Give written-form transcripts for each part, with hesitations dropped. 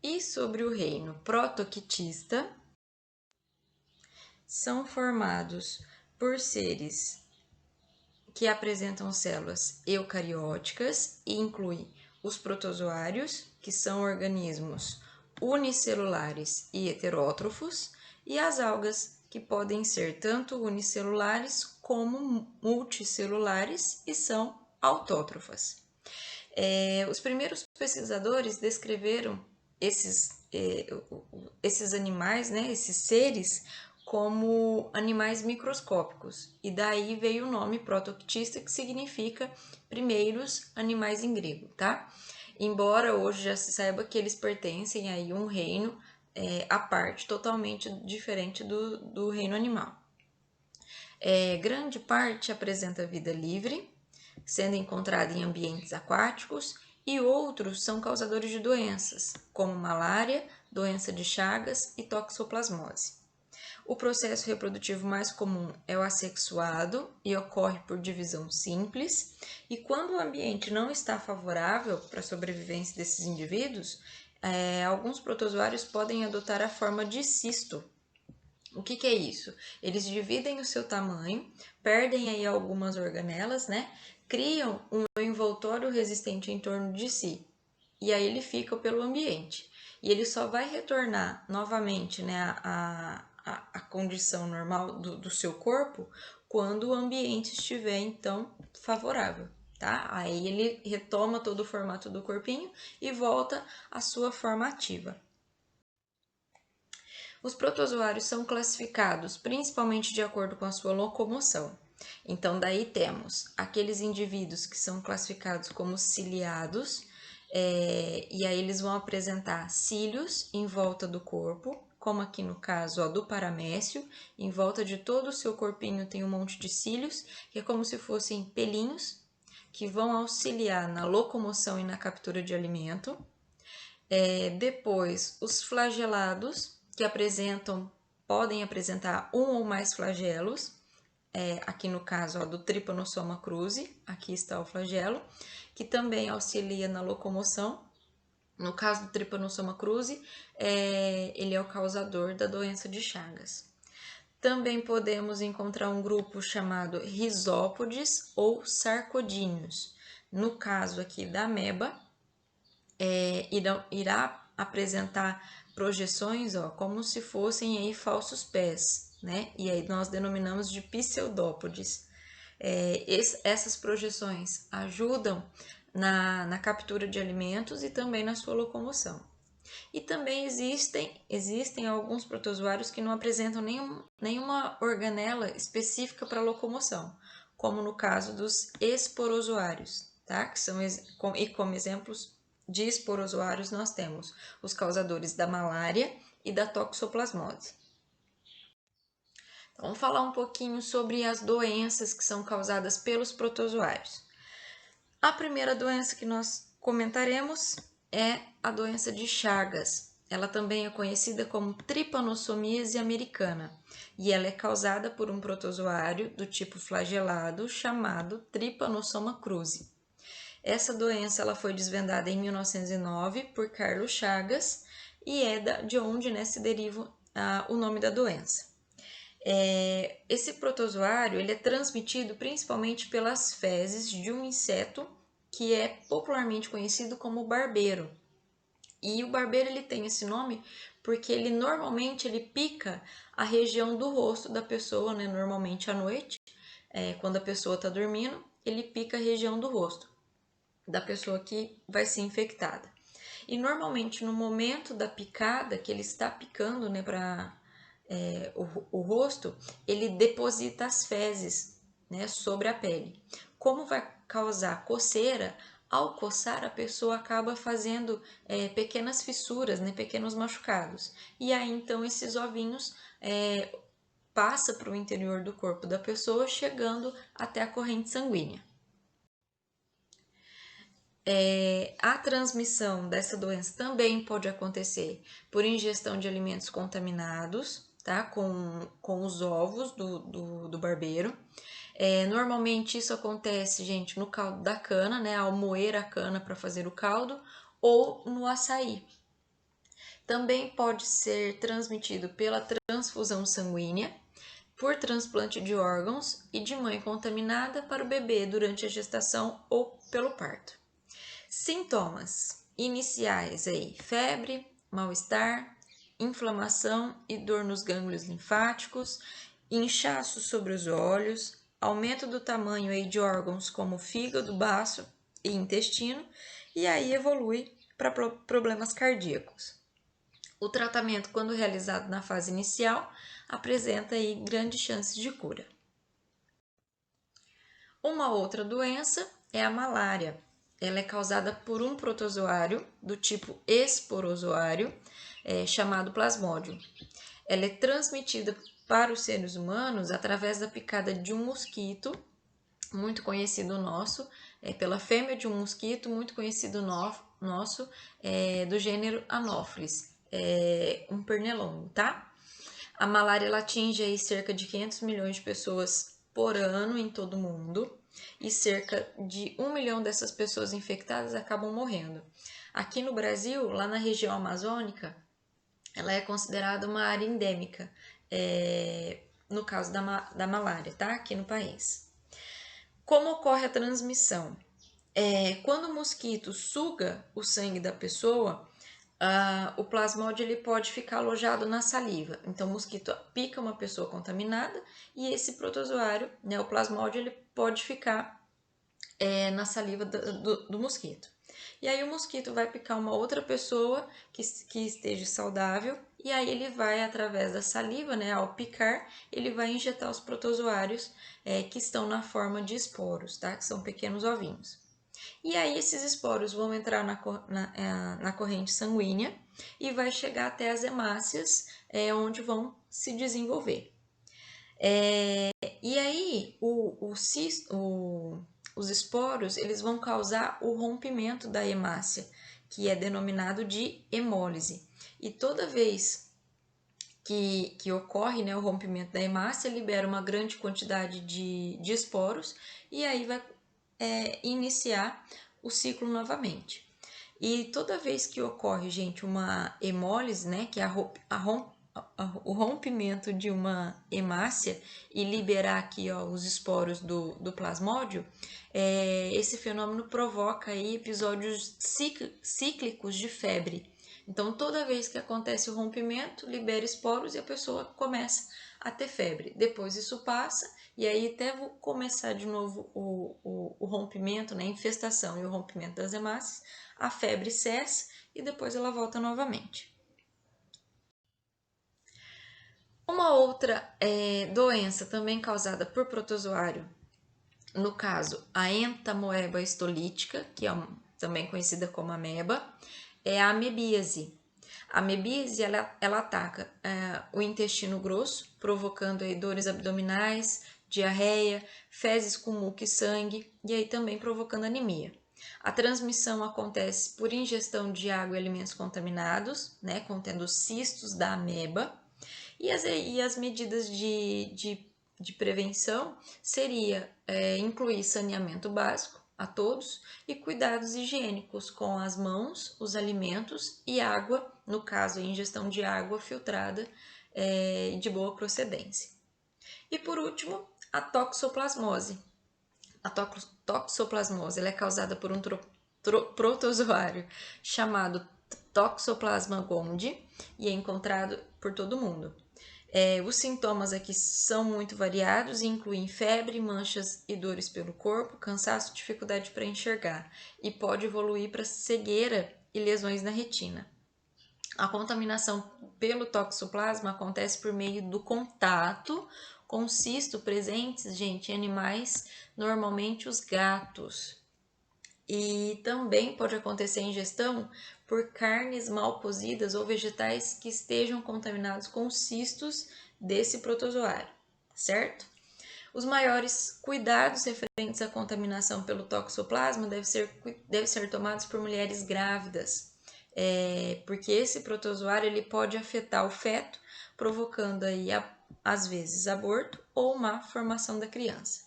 E sobre o reino protoquitista, são formados por seres que apresentam células eucarióticas e inclui os protozoários, que são organismos unicelulares e heterótrofos, e as algas, que podem ser tanto unicelulares como multicelulares e são autótrofas. Os primeiros pesquisadores descreveram esses animais, né, esses seres, como animais microscópicos, e daí veio o nome protoquitista, que significa primeiros animais em grego, tá? Embora hoje já se saiba que eles pertencem a um reino à parte, totalmente diferente do reino animal. Grande parte apresenta vida livre, sendo encontrada em ambientes aquáticos, e outros são causadores de doenças, como malária, doença de Chagas e toxoplasmose. O processo reprodutivo mais comum é o assexuado e ocorre por divisão simples, e quando o ambiente não está favorável para a sobrevivência desses indivíduos, alguns protozoários podem adotar a forma de cisto. O que é isso? Eles dividem o seu tamanho, perdem aí algumas organelas, né? Criam um envoltório resistente em torno de si, e aí ele fica pelo ambiente. E ele só vai retornar novamente, né, a condição normal do seu corpo quando o ambiente estiver, então, favorável, tá? Aí ele retoma todo o formato do corpinho e volta à sua forma ativa. Os protozoários são classificados principalmente de acordo com a sua locomoção. Então, daí temos aqueles indivíduos que são classificados como ciliados, e aí eles vão apresentar cílios em volta do corpo, como aqui no caso do paramécio, em volta de todo o seu corpinho tem um monte de cílios, que é como se fossem pelinhos, que vão auxiliar na locomoção e na captura de alimento. Depois, os flagelados, que podem apresentar um ou mais flagelos, aqui no caso do Trypanosoma cruzi, aqui está o flagelo, que também auxilia na locomoção. No caso do Trypanosoma cruzi, ele é o causador da doença de Chagas. Também podemos encontrar um grupo chamado Rhizópodes ou Sarcodíneos. No caso aqui da ameba, irá apresentar projeções, como se fossem aí falsos pés, né? E aí nós denominamos de pseudópodes. Essas projeções ajudam na captura de alimentos e também na sua locomoção. E também existem alguns protozoários que não apresentam nenhuma organela específica para locomoção, como no caso dos esporozoários, tá? Que são, e como exemplos de esporozoários nós temos os causadores da malária e da toxoplasmose. Então, vamos falar um pouquinho sobre as doenças que são causadas pelos protozoários. A primeira doença que nós comentaremos é a doença de Chagas. Ela também é conhecida como tripanossomíase americana e ela é causada por um protozoário do tipo flagelado chamado Trypanosoma cruzi. Essa doença ela foi desvendada em 1909 por Carlos Chagas e é de onde, né, se deriva o nome da doença. Esse protozoário ele é transmitido principalmente pelas fezes de um inseto que é popularmente conhecido como barbeiro. E o barbeiro ele tem esse nome porque ele normalmente pica a região do rosto da pessoa, né, normalmente à noite, quando a pessoa está dormindo, ele pica a região do rosto da pessoa que vai ser infectada. E normalmente no momento da picada, que ele está picando, né, para o rosto, ele deposita as fezes, né, sobre a pele. Como vai causar coceira, ao coçar a pessoa acaba fazendo pequenas fissuras, né, pequenos machucados. E aí então esses ovinhos passa para o interior do corpo da pessoa, chegando até a corrente sanguínea. A transmissão dessa doença também pode acontecer por ingestão de alimentos contaminados, tá? Com os ovos do barbeiro. Normalmente isso acontece, gente, no caldo da cana, né? Ao moer a cana para fazer o caldo, ou no açaí. Também pode ser transmitido pela transfusão sanguínea, por transplante de órgãos e de mãe contaminada para o bebê durante a gestação ou pelo parto. Sintomas iniciais aí: febre, mal-estar, inflamação e dor nos gânglios linfáticos, inchaço sobre os olhos, aumento do tamanho aí de órgãos como fígado, baço e intestino, e aí evolui para problemas cardíacos. O tratamento, quando realizado na fase inicial, apresenta aí grandes chances de cura. Uma outra doença é a malária. Ela é causada por um protozoário do tipo esporozoário, chamado plasmódio. Ela é transmitida para os seres humanos através da picada de um mosquito, muito conhecido nosso, pela fêmea de um mosquito, muito conhecido nosso, do gênero Anopheles, um pernilongo, tá? A malária ela atinge aí cerca de 500 milhões de pessoas por ano em todo o mundo e cerca de 1 milhão dessas pessoas infectadas acabam morrendo. Aqui no Brasil, lá na região amazônica, ela é considerada uma área endêmica, no caso da malária, tá? Aqui no país. Como ocorre a transmissão? Quando o mosquito suga o sangue da pessoa, o plasmódio ele pode ficar alojado na saliva. Então, o mosquito pica uma pessoa contaminada e esse protozoário, né, o plasmódio, ele pode ficar na saliva do mosquito. E aí o mosquito vai picar uma outra pessoa que esteja saudável e aí ele vai, através da saliva, né, ao picar, ele vai injetar os protozoários que estão na forma de esporos, tá? Que são pequenos ovinhos. E aí esses esporos vão entrar na corrente sanguínea e vai chegar até as hemácias, onde vão se desenvolver. E aí os esporos eles vão causar o rompimento da hemácia, que é denominado de hemólise. E toda vez que ocorre, né, o rompimento da hemácia, libera uma grande quantidade de esporos e aí vai iniciar o ciclo novamente. E toda vez que ocorre, gente, uma hemólise, né, que é o rompimento de uma hemácia e liberar aqui os esporos do plasmódio, esse fenômeno provoca aí episódios cíclicos de febre. Então, toda vez que acontece o rompimento, libera esporos e a pessoa começa a ter febre. Depois isso passa e aí até começar de novo o rompimento, né, a infestação e o rompimento das hemácias, a febre cessa e depois ela volta novamente. Uma outra doença também causada por protozoário, no caso a entamoeba histolítica, que é também conhecida como ameba, é a amebíase. A amebíase ela ataca o intestino grosso, provocando aí dores abdominais, diarreia, fezes com muco e sangue, e aí também provocando anemia. A transmissão acontece por ingestão de água e alimentos contaminados, né, contendo cistos da ameba, e as medidas de prevenção seria incluir saneamento básico a todos e cuidados higiênicos com as mãos, os alimentos e água, no caso, a ingestão de água filtrada de boa procedência. E por último, a toxoplasmose. A toxoplasmose ela é causada por um protozoário chamado Toxoplasma gondii e é encontrado por todo mundo. Os sintomas aqui são muito variados e incluem febre, manchas e dores pelo corpo, cansaço, dificuldade para enxergar e pode evoluir para cegueira e lesões na retina. A contaminação pelo toxoplasma acontece por meio do contato com cisto presentes, gente, em animais, normalmente os gatos. E também pode acontecer ingestão por carnes mal cozidas ou vegetais que estejam contaminados com cistos desse protozoário, certo? Os maiores cuidados referentes à contaminação pelo toxoplasma devem ser tomados por mulheres grávidas, porque esse protozoário ele pode afetar o feto, provocando aí, às vezes, aborto ou má formação da criança.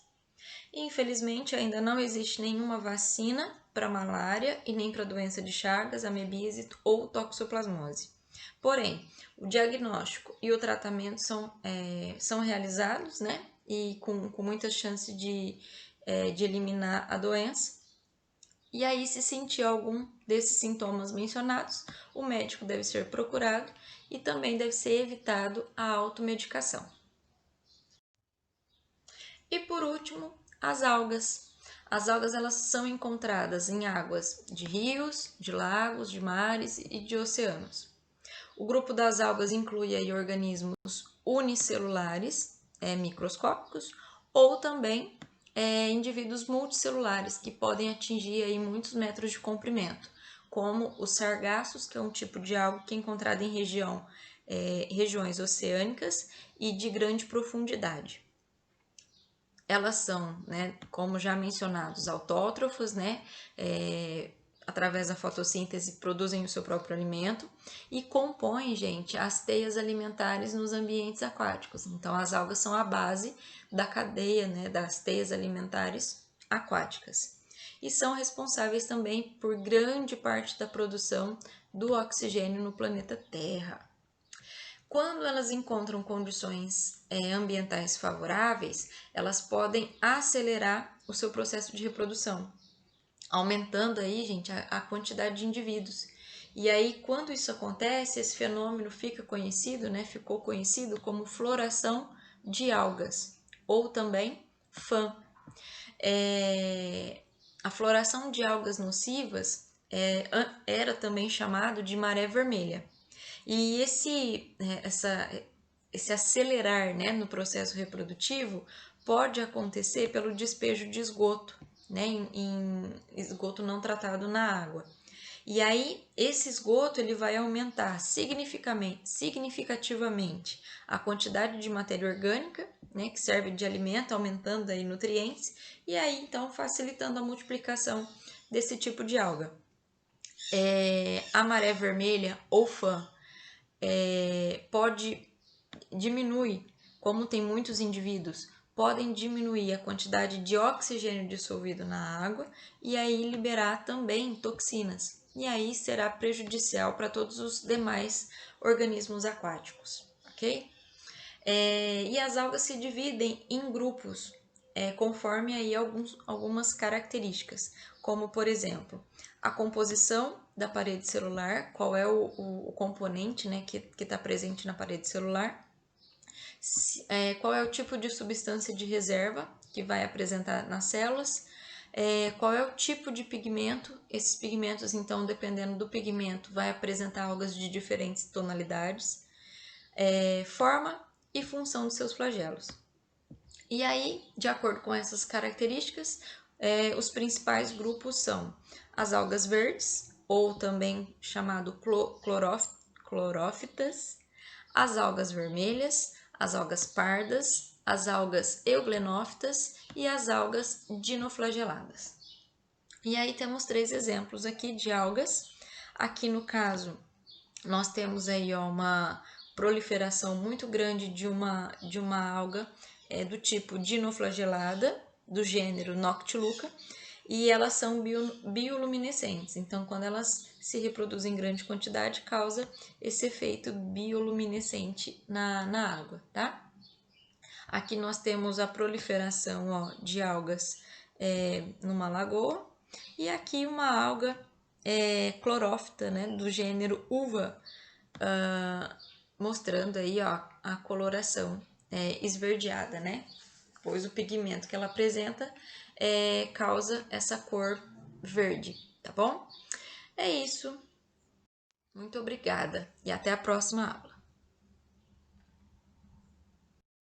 Infelizmente, ainda não existe nenhuma vacina para malária e nem para doença de Chagas, amebíase ou toxoplasmose. Porém, o diagnóstico e o tratamento são realizados, né? E com muita chance de eliminar a doença. E aí, se sentir algum desses sintomas mencionados, o médico deve ser procurado e também deve ser evitado a automedicação. E por último, as algas. As algas elas são encontradas em águas de rios, de lagos, de mares e de oceanos. O grupo das algas inclui aí organismos unicelulares, microscópicos, ou também indivíduos multicelulares, que podem atingir aí muitos metros de comprimento, como os sargassos, que é um tipo de alga que é encontrado em regiões oceânicas e de grande profundidade. Elas são, né, como já mencionados, autótrofas, né, através da fotossíntese produzem o seu próprio alimento e compõem, gente, as teias alimentares nos ambientes aquáticos. Então, as algas são a base da cadeia, né, das teias alimentares aquáticas. E são responsáveis também por grande parte da produção do oxigênio no planeta Terra. Quando elas encontram condições ambientais favoráveis, elas podem acelerar o seu processo de reprodução, aumentando aí, gente, a quantidade de indivíduos. E aí, quando isso acontece, esse fenômeno fica conhecido, né? Ficou conhecido como floração de algas, ou também FAM. A floração de algas nocivas era também chamado de maré vermelha. E esse acelerar, né, no processo reprodutivo pode acontecer pelo despejo de esgoto, né, em esgoto não tratado na água. E aí, esse esgoto ele vai aumentar significativamente a quantidade de matéria orgânica, né, que serve de alimento, aumentando aí nutrientes, e aí, então, facilitando a multiplicação desse tipo de alga. A maré vermelha ou FAM diminui, como tem muitos indivíduos, podem diminuir a quantidade de oxigênio dissolvido na água e aí liberar também toxinas. E aí será prejudicial para todos os demais organismos aquáticos, ok? E as algas se dividem em grupos, conforme aí algumas características, como por exemplo, a composição da parede celular, qual é o componente, né, que está presente na parede celular, qual é o tipo de substância de reserva que vai apresentar nas células, qual é o tipo de pigmento. Esses pigmentos, então, dependendo do pigmento, vai apresentar algas de diferentes tonalidades, forma e função dos seus flagelos. E aí, de acordo com essas características, os principais grupos são as algas verdes, ou também chamado clorófitas, as algas vermelhas, as algas pardas, as algas euglenófitas e as algas dinoflageladas. E aí temos 3 exemplos aqui de algas. Aqui no caso, nós temos aí uma proliferação muito grande de uma alga do tipo dinoflagelada, do gênero Noctiluca, e elas são bioluminescentes. Então, quando elas se reproduzem em grande quantidade, causa esse efeito bioluminescente na água, tá? Aqui nós temos a proliferação de algas numa lagoa, e aqui uma alga clorófita, né, do gênero Uva, mostrando aí a coloração esverdeada, né? Pois o pigmento que ela apresenta causa essa cor verde, tá bom? É isso. Muito obrigada e até a próxima aula.